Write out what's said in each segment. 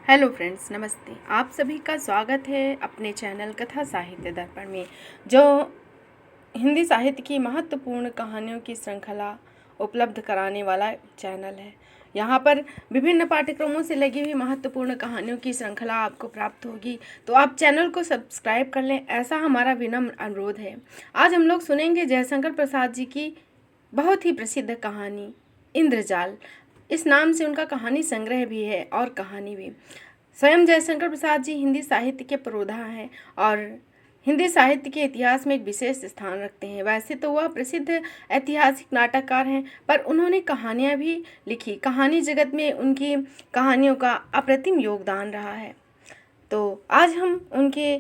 Hello friends, नमस्ते। आप सभी का स्वागत है अपने चैनल कथा साहित्य दर्पण में, जो हिंदी साहित्य की महत्वपूर्ण कहानियों की श्रृंखला उपलब्ध कराने वाला चैनल है। यहाँ पर विभिन्न पाठ्यक्रमों से लगी हुई महत्वपूर्ण कहानियों की श्रृंखला आपको प्राप्त होगी, तो आप चैनल को सब्सक्राइब कर लें, ऐसा हमारा विनम्र अनुरोध है। आज हम लोग सुनेंगे जयशंकर प्रसाद जी की बहुत ही प्रसिद्ध कहानी इंद्रजाल। इस नाम से उनका कहानी संग्रह भी है और कहानी भी। स्वयं जयशंकर प्रसाद जी हिंदी साहित्य के पुरोधा हैं और हिंदी साहित्य के इतिहास में एक विशेष स्थान रखते हैं। वैसे तो वह प्रसिद्ध ऐतिहासिक नाटककार हैं, पर उन्होंने कहानियाँ भी लिखी। कहानी जगत में उनकी कहानियों का अप्रतिम योगदान रहा है। तो आज हम उनके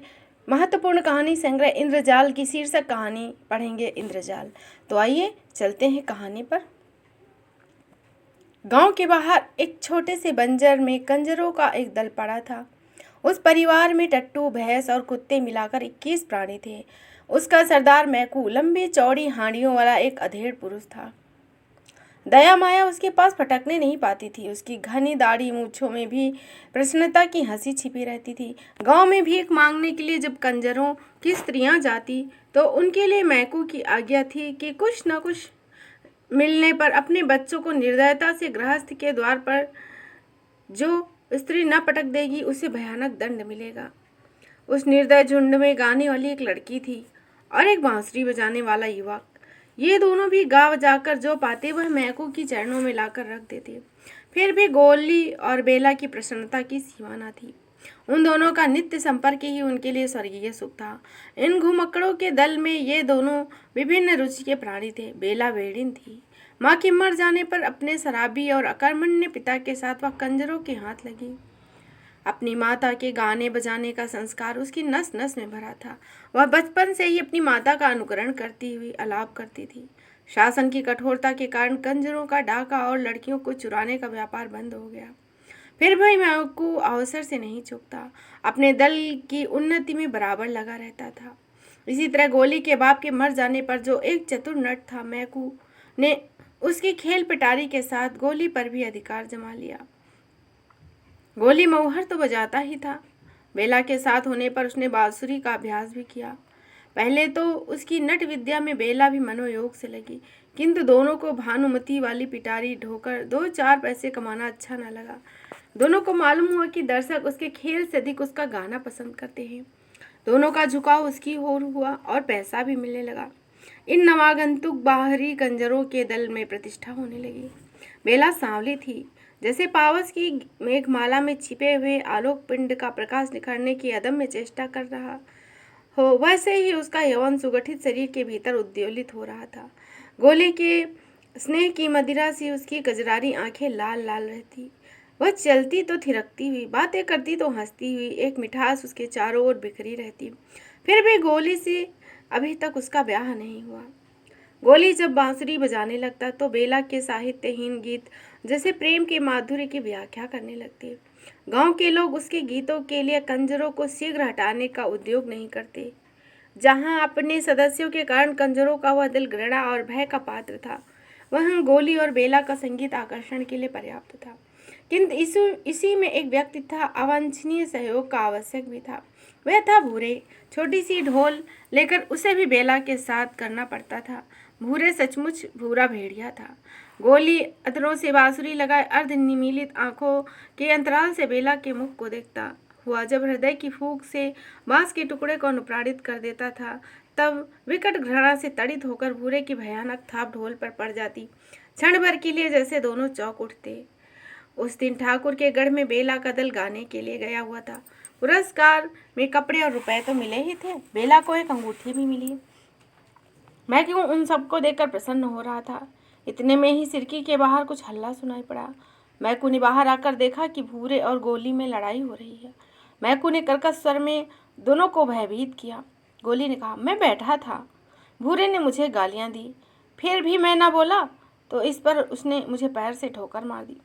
महत्वपूर्ण कहानी संग्रह इंद्रजाल की शीर्षक कहानी पढ़ेंगे, इंद्रजाल। तो आइए चलते हैं कहानी पर। गांव के बाहर एक छोटे से बंजर में कंजरों का एक दल पड़ा था। उस परिवार में टट्टू, भैंस और कुत्ते मिलाकर 21 प्राणी थे। उसका सरदार मैकू लंबी चौड़ी हांडियों वाला एक अधेड़ पुरुष था। दया माया उसके पास फटकने नहीं पाती थी। उसकी घनी दाढ़ी मूंछों में भी प्रसन्नता की हंसी छिपी रहती थी। गांव में भीख मांगने के लिए जब कंजरों की स्त्रियां जाती तो उनके लिए मैकू की आज्ञा थी कि कुछ न कुछ मिलने पर अपने बच्चों को निर्दयता से गृहस्थ के द्वार पर जो स्त्री न पटक देगी उसे भयानक दंड मिलेगा। उस निर्दय झुंड में गाने वाली एक लड़की थी और एक बांसुरी बजाने वाला युवक। ये दोनों भी गांव जाकर जो पाते वह मैकू की चरणों में लाकर रख देते। फिर भी गोली और बेला की प्रसन्नता की सीमा न थी। उन दोनों का नित्य संपर्क ही उनके लिए स्वर्गीय सुख था। इन घुमक्कड़ों के दल में ये दोनों विभिन्न रुचि के प्राणी थे। बेला वेड़िन थी। माँ के मर जाने पर अपने शराबी और अकर्मण्य पिता के साथ वह कंजरों के हाथ लगी। अपनी माता के गाने बजाने का संस्कार उसकी नस नस में भरा था। वह बचपन से ही अपनी माता का अनुकरण करती हुई आलाप करती थी। शासन की कठोरता के कारण कंजरों का डाका और लड़कियों को चुराने का व्यापार बंद हो गया। फिर भी मैकू अवसर से नहीं चूकता। अपने दल की उन्नति में बराबर लगा रहता था। इसी तरह गोली के बाप के मर जाने पर जो एक चतुर नट था, मैकू ने उसकी खेल पिटारी के साथ गोली पर भी अधिकार जमा लिया। गोली मऊहर तो बजाता ही था। बेला के साथ होने पर उसने बांसुरी का अभ्यास भी किया। पहले तो उसकी नट विद्या में बेला भी मनोयोग से लगी, किंतु दोनों को भानुमति वाली पिटारी ढोकर 2-4 पैसे कमाना अच्छा न लगा। दोनों को मालूम हुआ कि दर्शक उसके खेल से अधिक उसका गाना पसंद करते हैं। दोनों का झुकाव उसकी ओर हुआ और पैसा भी मिलने लगा। इन नवागंतुक बाहरी कंजरों के दल में प्रतिष्ठा होने लगी। बेला सांवली थी, जैसे पावस की मेघमाला में छिपे हुए आलोक पिंड का प्रकाश निखरने की अदम्य चेष्टा कर रहा हो, वैसे ही उसका यौवन सुगठित शरीर के भीतर उद्वेलित हो रहा था। गोली के स्नेह की मदिरा से उसकी कजरारी आंखें लाल लाल रहती। वह चलती तो थिरकती हुई, बातें करती तो हंसती हुई, एक मिठास उसके चारों ओर बिखरी रहती। फिर भी गोली से अभी तक उसका ब्याह नहीं हुआ। गोली जब बांसुरी बजाने लगता तो बेला के साहित्यहीन गीत जैसे प्रेम के माधुर्य की व्याख्या करने लगते। गांव के लोग उसके गीतों के लिए कंजरों को शीघ्र हटाने का उद्योग नहीं करते। जहां अपने सदस्यों के कारण कंजरों का वह दिल घृणा और भय का पात्र था, वहीं गोली और बेला का संगीत आकर्षण के लिए पर्याप्त था। किंतु इसी में एक व्यक्ति था, अवांछनीय सहयोग का आवश्यक भी था। वह था भूरे। छोटी सी ढोल लेकर उसे भी बेला के साथ करना पड़ता था। भूरे सचमुच भूरा भेड़िया था। गोली अधरों से बांसुरी लगाए अर्ध निमीलित आंखों के अंतराल से बेला के मुख को देखता हुआ जब हृदय की फूंक से बांस के टुकड़े को अनुप्राणित कर देता था, तब विकट घृणा से तड़ित होकर भूरे की भयानक थाप ढोल पर पड़ जाती। क्षण भर के लिए जैसे दोनों चौंक उठते। उस दिन ठाकुर के गढ़ में बेला का दल गाने के लिए गया हुआ था। पुरस्कार में कपड़े और रुपए तो मिले ही थे, बेला को एक अंगूठी भी मिली। मैं क्यों उन सबको देखकर प्रसन्न हो रहा था। इतने में ही सिरकी के बाहर कुछ हल्ला सुनाई पड़ा। मैकू ने बाहर आकर देखा कि भूरे और गोली में लड़ाई हो रही है। मैकू ने कर्कश स्वर में दोनों को भयभीत किया। गोली ने कहा, मैं बैठा था। भूरे ने मुझे गालियां दी, फिर भी मैं ना बोला तो इस पर उसने मुझे पैर से ठोकर मार दी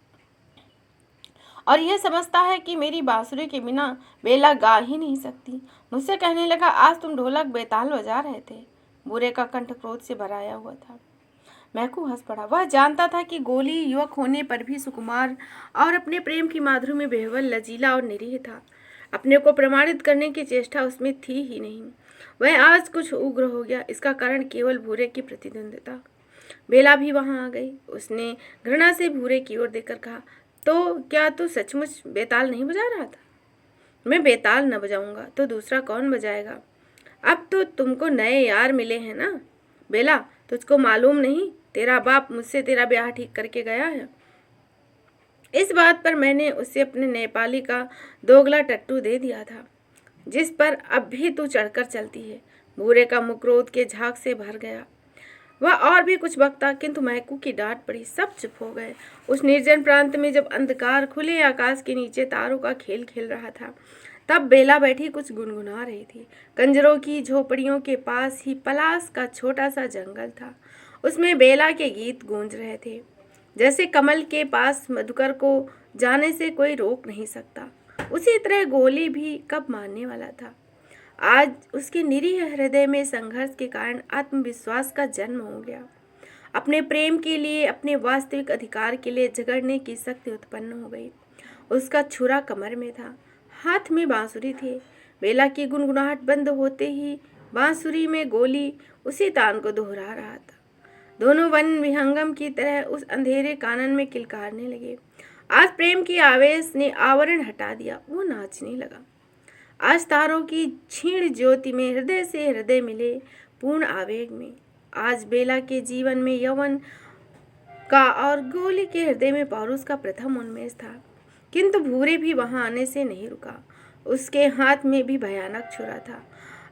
और यह समझता है कि मेरी बांसुरी के बिना बेला गा ही नहीं सकती। मुझसे कहने लगा, आज तुम ढोलक बेताल बजा रहे थे। भूरे का कंठ क्रोध से भराया हुआ था। मैकू हंस पड़ा। वह जानता था कि गोली युवक होने पर भी सुकुमार और अपने प्रेम की माधुरी में बेहवल, लचीला और निरीह था। अपने को प्रमाणित करने की चेष्टा उसमें थी ही नहीं। वह आज कुछ उग्र हो गया, इसका कारण केवल भूरे की प्रतिद्वंदिता। बेला भी वहां आ गई। उसने घृणा से भूरे की ओर देखकर कहा, तो क्या तू सचमुच बेताल नहीं बजा रहा था? मैं बेताल न बजाऊंगा तो दूसरा कौन बजाएगा? अब तो तुमको नए यार मिले हैं ना बेला, तुझको मालूम नहीं तेरा बाप मुझसे तेरा ब्याह ठीक करके गया है। इस बात पर मैंने उसे अपने नेपाली का दोगला टट्टू दे दिया था, जिस पर अब भी तू चढ़कर चलती है। भूरे का मुख क्रोध के झाग से भर गया। वह और भी कुछ बकता, किंतु महकू की डांट पड़ी। सब चुप हो गए। उस निर्जन प्रांत में जब अंधकार खुले आकाश के नीचे तारों का खेल खेल रहा था, तब बेला बैठी कुछ गुनगुना रही थी। कंजरों की झोपड़ियों के पास ही पलास का छोटा सा जंगल था। उसमें बेला के गीत गूंज रहे थे। जैसे कमल के पास मधुकर को जाने से कोई रोक नहीं सकता, उसी तरह गोली भी कब मारने वाला था। आज उसके निरीह हृदय में संघर्ष के कारण आत्मविश्वास का जन्म हो गया। अपने प्रेम के लिए, अपने वास्तविक अधिकार के लिए झगड़ने की शक्ति उत्पन्न हो गई। उसका छुरा कमर में था, हाथ में बांसुरी थी। बेला की गुनगुनाहट बंद होते ही बांसुरी में गोली उसी तान को दोहरा रहा था। दोनों वन विहंगम की तरह उस अंधेरे कानन में किलकारने लगे। आज प्रेम की आवेश ने आवरण हटा दिया। वो नाचने लगा। आज तारों की क्षीण ज्योति में हृदय से हृदय मिले, पूर्ण आवेग में। आज बेला के जीवन में यौवन का और गोली के हृदय में पौरुष का प्रथम उन्मेष था। किंतु भूरे भी वहां आने से नहीं रुका। उसके हाथ में भी भयानक छुरा था।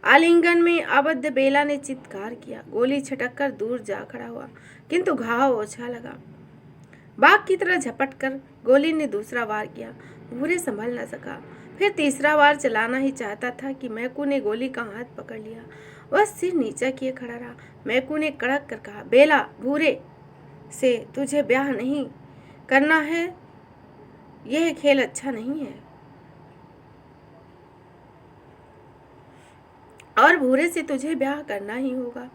आलिंगन में आबद्ध बेला ने चित्कार किया। गोली छटक कर दूर जा खड़ा हुआ, किंतु घाव ओछा लगा। बाघ की तरह झपट कर गोली ने दूसरा वार किया। भूरे संभल न सका। फिर तीसरा वार चलाना ही चाहता था कि मैकू ने गोली का हाथ पकड़ लिया। वह सिर नीचा किए खड़ा रहा। मैकू ने कड़क कर कहा, बेला, भूरे से तुझे ब्याह नहीं करना है। यह खेल अच्छा नहीं है। और भूरे से तुझे ब्याह करना ही होगा।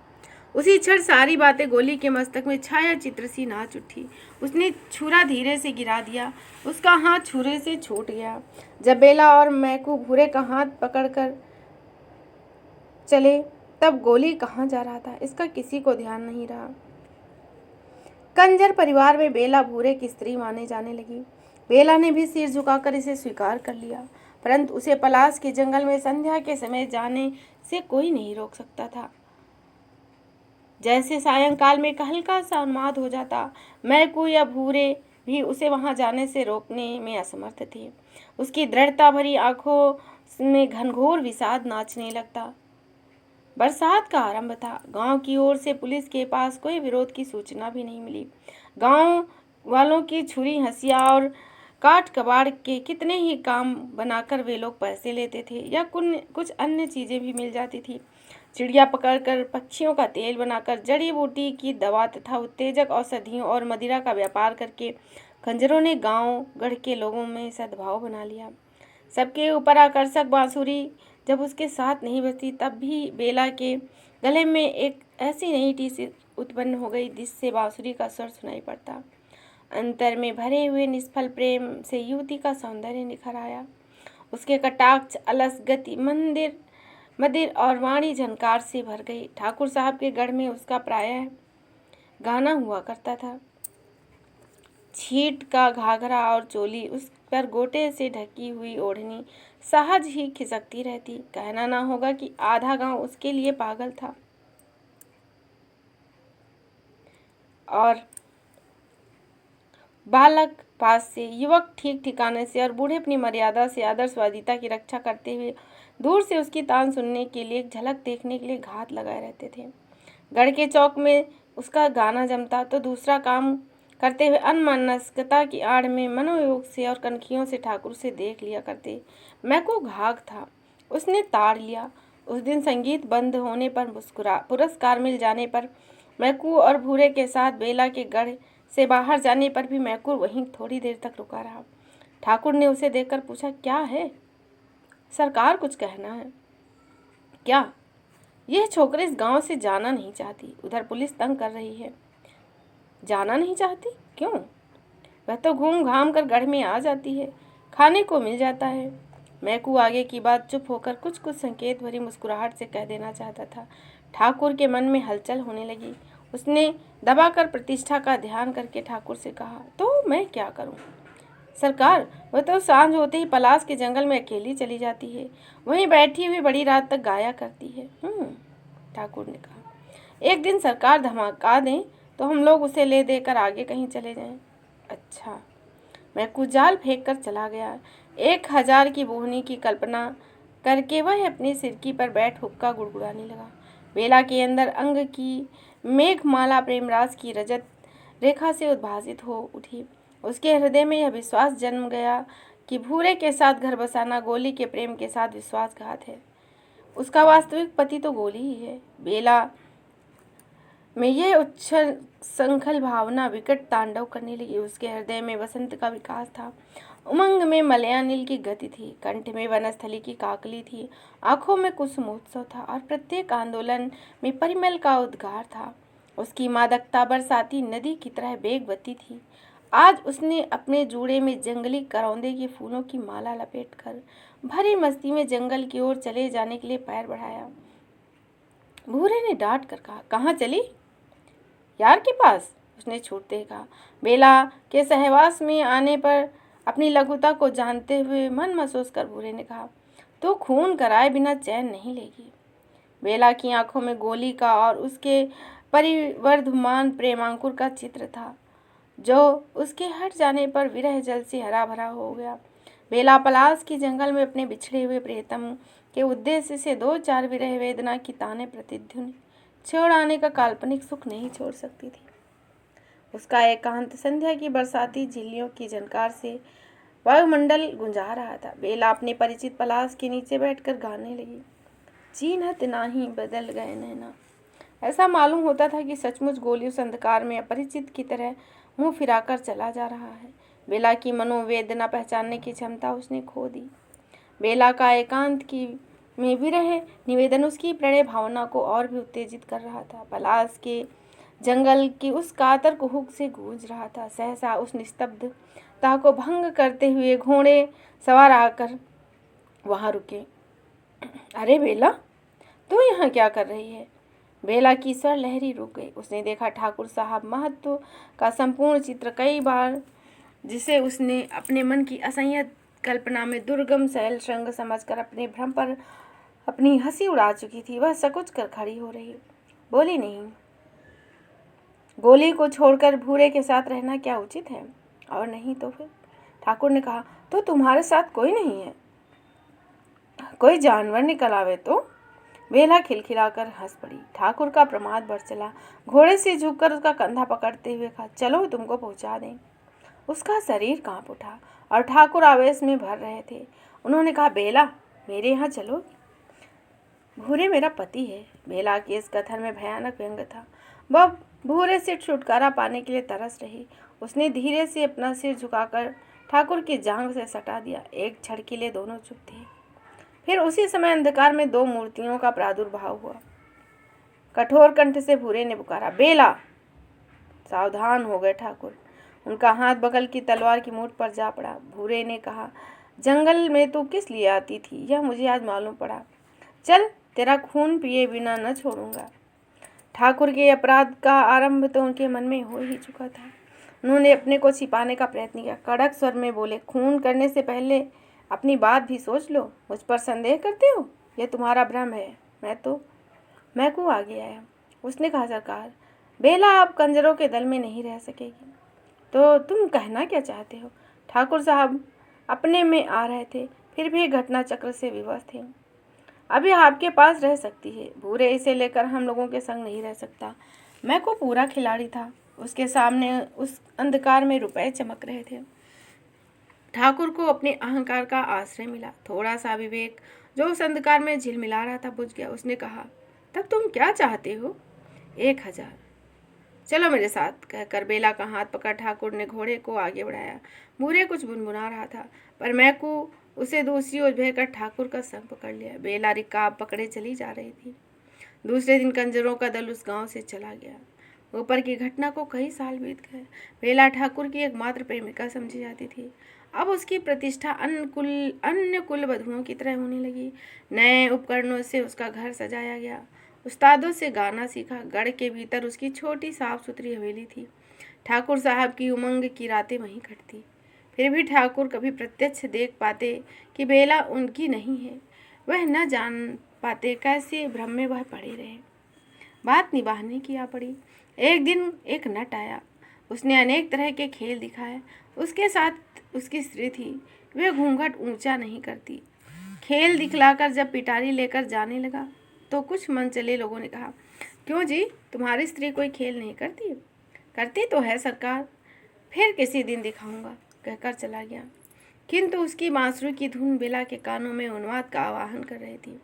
उसी क्षण सारी बातें गोली के मस्तक में छाया चित्र सी नाच उठी। उसने छुरा धीरे से गिरा दिया। उसका हाथ छुरे से छूट गया। जब बेला और मैकू भूरे का हाथ पकड़कर चले, तब गोली कहाँ जा रहा था, इसका किसी को ध्यान नहीं रहा। कंजर परिवार में बेला भूरे की स्त्री माने जाने लगी। बेला ने भी सिर झुकाकर इसे स्वीकार कर लिया, परंतु उसे पलास के जंगल में संध्या के समय जाने से कोई नहीं रोक सकता था। जैसे सायंकाल में हल्का सा उन्माद हो जाता, मैकू या भूरे भी उसे वहां जाने से रोकने में असमर्थ थे। उसकी दृढ़ता भरी आंखों में घनघोर विषाद नाचने लगता। बरसात का आरंभ था। गांव की ओर से पुलिस के पास कोई विरोध की सूचना भी नहीं मिली। गांव वालों की छुरी, हंसिया और काट कबाड़ के कितने ही काम बनाकर वे लोग पैसे लेते थे, या कुछ अन्य चीजें भी मिल जाती थी। चिड़िया पकड़कर, पक्षियों का तेल बनाकर, जड़ी बूटी की दवा तथा उत्तेजक औषधियों और मदिरा का व्यापार करके खंजरों ने गांव गढ़ के लोगों में सद्भाव बना लिया। सबके ऊपर आकर्षक बांसुरी जब उसके साथ नहीं बजती, तब भी बेला के गले में एक ऐसी नई टीस उत्पन्न हो गई जिससे बांसुरी का स्वर सुनाई पड़ता। अंतर में भरे हुए निष्फल प्रेम से युवती का सौंदर्य निखर आया। उसके कटाक्ष, अलस गति, मदिर और वाणी झनकार से भर गई। ठाकुर साहब के गढ़ में उसका प्रायः गाना हुआ करता था। छीट का घाघरा और चोली, उस पर गोटे से ढकी हुई ओढ़नी सहज ही खिसकती रहती। कहना ना होगा कि आधा गांव उसके लिए पागल था। और बालक पास से, युवक ठीक ठिकाने से और बूढ़े अपनी मर्यादा से आदर्शवादिता की रक्षा करते हुए दूर से उसकी तान सुनने के लिए, एक झलक देखने के लिए घात लगाए रहते थे। गढ़ के चौक में उसका गाना जमता तो दूसरा काम करते हुए अनमनस्कता की आड़ में मनोयोग से और कनखियों से ठाकुर से देख लिया करते। मैकू घाघ था, उसने ताड़ लिया। उस दिन संगीत बंद होने पर, पुरस्कार मिल जाने पर, मैकू और भूरे के साथ बेला के गढ़ से बाहर जाने पर भी मैकू वहीं थोड़ी देर तक रुका रहा। ठाकुर ने उसे देखकर पूछा, क्या है सरकार, कुछ कहना है क्या? यह छोकरी इस गांव से जाना नहीं चाहती। उधर पुलिस तंग कर रही है। जाना नहीं चाहती? क्यों? वह तो घूम घाम कर गढ़ में आ जाती है, खाने को मिल जाता है। मैकू आगे की बात चुप होकर कुछ कुछ संकेत भरी मुस्कुराहट से कह देना चाहता था। ठाकुर के मन में हलचल होने लगी। उसने दबाकर प्रतिष्ठा का ध्यान करके ठाकुर से कहा, तो मैं क्या करूं? सरकार, वह तो सांझ होते ही पलास के जंगल में अकेली चली जाती है, वहीं बैठी हुई बड़ी रात तक गाया करती है। ठाकुर ने कहा, एक दिन सरकार धमका दें तो हम लोग उसे ले देकर आगे कहीं चले जाएं। अच्छा। मैं कुजाल फेंक कर चला गया। 1000 की बोहनी की कल्पना करके वह अपनी सिरकी पर बैठ हुक्का गुड़गुड़ाने लगा। बेला के अंदर अंग की मेघमाला प्रेमरास की रजत रेखा से उद्भासित हो उठी। उसके हृदय में यह विश्वास जन्म गया कि भूरे के साथ घर बसाना गोली के प्रेम के साथ विश्वासघात है। उसका वास्तविक पति तो गोली ही है। बेला में यह उच्छल संखल भावना विकट तांडव करने लगी। उसके हृदय में वसंत का विकास था, उमंग में मलयानिल की गति थी, कंठ में वनस्थली की काकली थी, आंखों में कुसुमोत्सव था और प्रत्येक आंदोलन में परिमल का उद्गार था। उसकी मादकता बरसाती नदी की तरह बेगवती थी। आज उसने अपने जूड़े में जंगली करौंदे के फूलों की माला लपेटकर भरी मस्ती में जंगल की ओर चले जाने के लिए पैर बढ़ाया। भूरे ने डांट कर कहा, कहाँ चली? यार के पास, उसने छूटते कहा। बेला के सहवास में आने पर अपनी लघुता को जानते हुए मन महसूस कर भूरे ने कहा, तो खून कराए बिना चैन नहीं लेगी। बेला की आंखों में गोली का और उसके परिवर्धमान प्रेमांकुर का चित्र था, जो उसके हट जाने पर विरह जल से हरा भरा हो गया। बेला पलास के जंगल में अपने बिछड़े हुए प्रियतम के उद्देश्य से 2-4 विरह वेदना की ताने प्रतिध्वनि छोड़ आने का काल्पनिक सुख नहीं छोड़ सकती थी। उसका एकांत संध्या की बरसाती झिल्लियों की झनकार से वायुमंडल गुंजा रहा था। बेला अपने परिचित पलास के नीचे बैठकर गाने लगी, जीनत नाही बदल गए नैना। ऐसा मालूम होता था कि सचमुच गोली उस अंधकार में अपरिचित की तरह मुंह फिराकर चला जा रहा है। बेला की मनोवेदना पहचानने की क्षमता उसने खो दी। बेला का एकांत की में विरह निवेदन उसकी प्रणय भावना को और भी उत्तेजित कर रहा था। पलास के जंगल की उस कातर कुहुक से गूंज रहा था। सहसा उस निस्तब्धता को भंग करते हुए घोड़े सवार आकर वहां रुके। अरे बेला, तू यहाँ क्या कर रही है? बेला की स्वर लहरी रुक गई। उसने देखा ठाकुर साहब महत्व का संपूर्ण चित्र कई बार, जिसे उसने अपने मन की असंयत कल्पना में दुर्गम शैल श्रृंग समझकर अपने भ्रम पर अपनी हंसी उड़ा चुकी थी। वह सकुच कर खड़ी हो रही, बोली नहीं। गोली को छोड़कर भूरे के साथ रहना क्या उचित है? और नहीं तो फिर? ठाकुर ने कहा, तो तुम्हारे साथ कोई नहीं है? कोई जानवर निकल आवे तो? बेला खिलखिलाकर हंस पड़ी। ठाकुर का प्रमाद बढ़ चला। घोड़े से झुककर उसका कंधा पकड़ते हुए कहा, चलो तुमको पहुंचा दें। उसका शरीर कांप उठा और ठाकुर आवेश में भर रहे थे। उन्होंने कहा, बेला, मेरे यहाँ चलो। भूरे मेरा पति है। बेला के इस कथन में भयानक व्यंग था। वह भूरे से छुटकारा पाने के लिए तरस रही। उसने धीरे से अपना सिर झुकाकर ठाकुर की जांघ से सटा दिया। एक क्षण के लिए दोनों चुप थे। फिर उसी समय अंधकार में 2 मूर्तियों का प्रादुर्भाव हुआ। कठोर कंठ से भूरे ने पुकारा, बेला। सावधान हो गए ठाकुर। उनका हाथ बगल की तलवार की मूठ पर जा पड़ा। भूरे ने कहा, जंगल में तू किस लिए आती थी, यह मुझे आज मालूम पड़ा। चल, तेरा खून पिए बिना न छोड़ूंगा। ठाकुर के अपराध का आरंभ तो उनके मन में हो ही चुका था। उन्होंने अपने को छिपाने का प्रयत्न किया। कड़क स्वर में बोले, खून करने से पहले अपनी बात भी सोच लो। मुझ पर संदेह करते हो? यह तुम्हारा भ्रम है। मैं को आगे आया। उसने कहा, सरकार, बेला अब कंजरों के दल में नहीं रह सकेगी। तो तुम कहना क्या चाहते हो? ठाकुर साहब अपने में आ रहे थे, फिर भी घटना चक्र से विवश थे। अभी आपके पास रह सकती है। भूरे इसे लेकर हम लोगों के संग नहीं रह सकता। मैं को पूरा खिलाड़ी था। उसके सामने उस अंधकार में रुपए चमक रहे थे। ठाकुर को अपने अहंकार का आश्रय मिला। थोड़ा सा विवेक जो उस अंधकार में झिलमिला रहा था बुझ गया। उसने कहा, तब तुम क्या चाहते हो? 1000। चलो मेरे साथ, कहकर बेला का हाथ पकड़ ठाकुर ने घोड़े को आगे बढ़ाया। भूरे कुछ बुनबुना रहा था, पर मैकू उसे दूसरी ओर भेजकर ठाकुर का संग पकड़ लिया। बेला रिकाब पकड़े चली जा रही थी। दूसरे दिन कंजरों का दल उस गांव से चला गया। ऊपर की घटना को कई साल बीत गए। बेला ठाकुर की एकमात्र प्रेमिका समझी जाती थी। अब उसकी प्रतिष्ठा अन्य कुल वधुओं की तरह होने लगी। नए उपकरणों से उसका घर सजाया गया, उस्तादों से गाना सीखा। गढ़ के भीतर उसकी छोटी साफ सुथरी हवेली थी। ठाकुर साहब की उमंग की रातें वहीं कटती। फिर भी ठाकुर कभी प्रत्यक्ष देख पाते कि बेला उनकी नहीं है, वह न जान पाते कैसे भ्रम में वह पड़े रहे। बात निभाने की आ पड़ी। एक दिन एक नट आया, उसने अनेक तरह के खेल दिखाए। उसके साथ उसकी स्त्री थी, वह घूंघट ऊंचा नहीं करती। खेल दिखलाकर जब पिटारी लेकर जाने लगा तो कुछ मन चले लोगों ने कहा, क्यों जी, तुम्हारी स्त्री कोई खेल नहीं करती? करती तो है सरकार, फिर किसी दिन दिखाऊंगा, कहकर चला गया। किंतु उसकी बांसुरी की धुन बेला के कानों में उन्माद का आवाहन कर रही थी।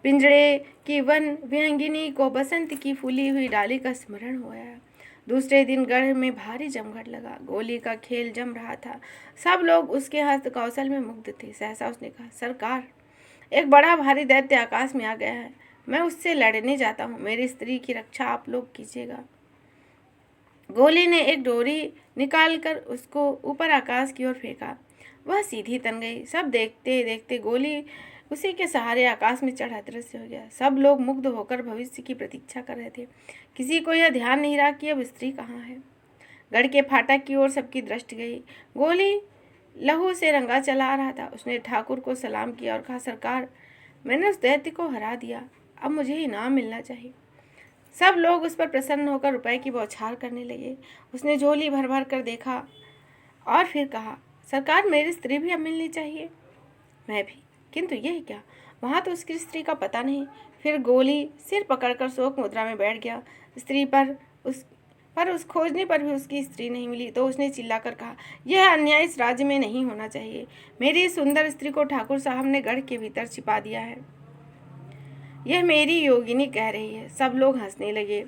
पिंजड़े की वन विहंगिनी को बसंत की फूली हुई डाली का स्मरण हो आया। दूसरे दिन गढ़ में भारी जमघट लगा। गोली का खेल जम रहा था। सब लोग उसके हस्त कौशल में मुग्ध थे। सहसा उसने कहा, सरकार, एक बड़ा भारी दैत्य आकाश में आ गया है, मैं उससे लड़ने जाता हूँ, मेरी स्त्री की रक्षा आप लोग कीजिएगा। गोली ने एक डोरी निकालकर उसको ऊपर आकाश की ओर फेंका। वह सीधी तन गई। सब देखते देखते गोली उसी के सहारे आकाश में चढ़ अदृश्य हो गया। सब लोग मुग्ध होकर भविष्य की प्रतीक्षा कर रहे थे। किसी को यह ध्यान नहीं रहा कि अब स्त्री कहाँ है। गढ़ के फाटक की ओर सबकी दृष्टि गई। गोली लहू से रंगा चला आ रहा था। उसने ठाकुर को सलाम किया और कहा, सरकार, मैंने उस दैत्य को हरा दिया, अब मुझे इनाम मिलना चाहिए। सब लोग उस पर प्रसन्न होकर रुपए की बौछार करने लगे। उसने झोली भर भर कर देखा और फिर कहा, सरकार, मेरी स्त्री भी अब मिलनी चाहिए। मैं भी, किंतु यह क्या, वहाँ तो उसकी स्त्री का पता नहीं। फिर गोली सिर पकड़कर शोक मुद्रा में बैठ गया। स्त्री पर उस खोजने पर भी उसकी स्त्री नहीं मिली तो उसने चिल्लाकर कहा, यह अन्याय इस राज्य में नहीं होना चाहिए। मेरी सुंदर स्त्री को ठाकुर साहब ने गढ़ के भीतर छिपा दिया है, यह मेरी योगिनी कह रही है। सब लोग हंसने लगे।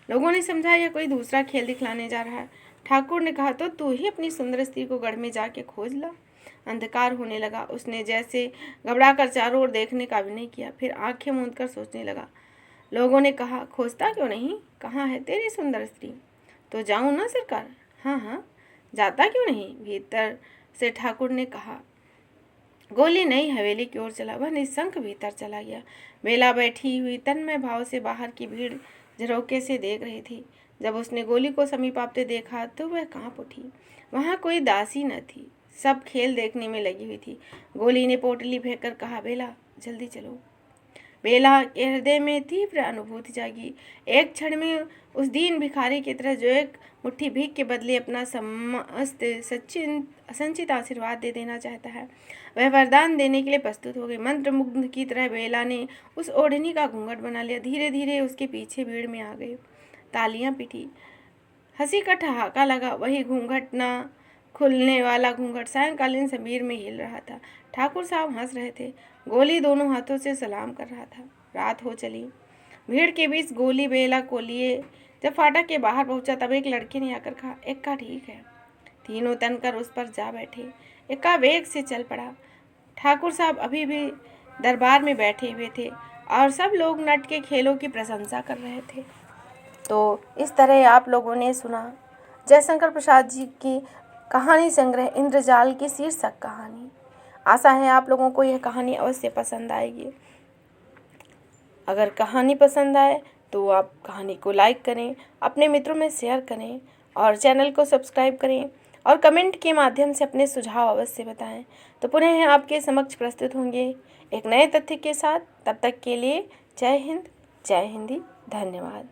लोगों ने समझा यह कोई दूसरा खेल दिखलाने जा रहा है। ठाकुर ने कहा, तो तू ही अपनी सुंदर स्त्री को गढ़ में जाके खोज ला। अंधकार होने लगा। उसने जैसे घबराकर चारों ओर देखने का अभिनय किया, फिर आंखें मूंद कर सोचने लगा। लोगों ने कहा, खोजता क्यों नहीं, कहाँ है तेरी सुंदर स्त्री? तो जाऊं ना सरकार? हाँ हाँ, जाता क्यों नहीं? भीतर से ठाकुर ने कहा। गोली नई हवेली की ओर चला। वह निशंक भीतर चला गया। बेला बैठी हुई तन्मय भाव से बाहर की भीड़ झरोके से देख रही थी। जब उसने गोली को समीप आते देखा तो वह कांप उठी। वहाँ कोई दासी न थी, सब खेल देखने में लगी हुई थी। गोली ने पोटली फेंककर कहा, बेला, जल्दी चलो। बेला के हृदय में तीव्र अनुभूति जागी। एक क्षण में उस दीन भिखारी की तरह जो एक मुट्ठी भीख के बदले अपना समस्त संचित आशीर्वाद दे देना चाहता है, वह वरदान देने के लिए प्रस्तुत हो गई। मंत्रमुग्ध की तरह बेला ने उस ओढ़नी का घूंघट बना लिया। धीरे धीरे उसके पीछे भीड़ में आ गए। तालियां पिटी, हंसी का ठहाका लगा। वही घूंघट ना खुलने वाला घूंघट सायंकालीन समीर में हिल रहा था। ठाकुर साहब हंस रहे थे। गोली दोनों हाथों से सलाम कर रहा था। रात हो चली। भीड़ के बीच गोली बेला को लिए जब फाटक के बाहर पहुंचा तब एक लड़के ने आकर कहा, इक्का ठीक है। तीनों तनकर उस पर जा बैठे। इक्का वेग से चल पड़ा। ठाकुर साहब अभी भी दरबार में बैठे हुए थे और सब लोग नट के खेलों की प्रशंसा कर रहे थे। तो इस तरह आप लोगों ने सुना जयशंकर प्रसाद जी की कहानी संग्रह इंद्रजाल की शीर्षक कहानी। आशा है आप लोगों को यह कहानी अवश्य पसंद आएगी। अगर कहानी पसंद आए तो आप कहानी को लाइक करें, अपने मित्रों में शेयर करें और चैनल को सब्सक्राइब करें और कमेंट के माध्यम से अपने सुझाव अवश्य बताएं। तो पुनः आपके समक्ष प्रस्तुत होंगे एक नए तथ्य के साथ। तब तक के लिए जय हिंद, जय हिंदी, धन्यवाद।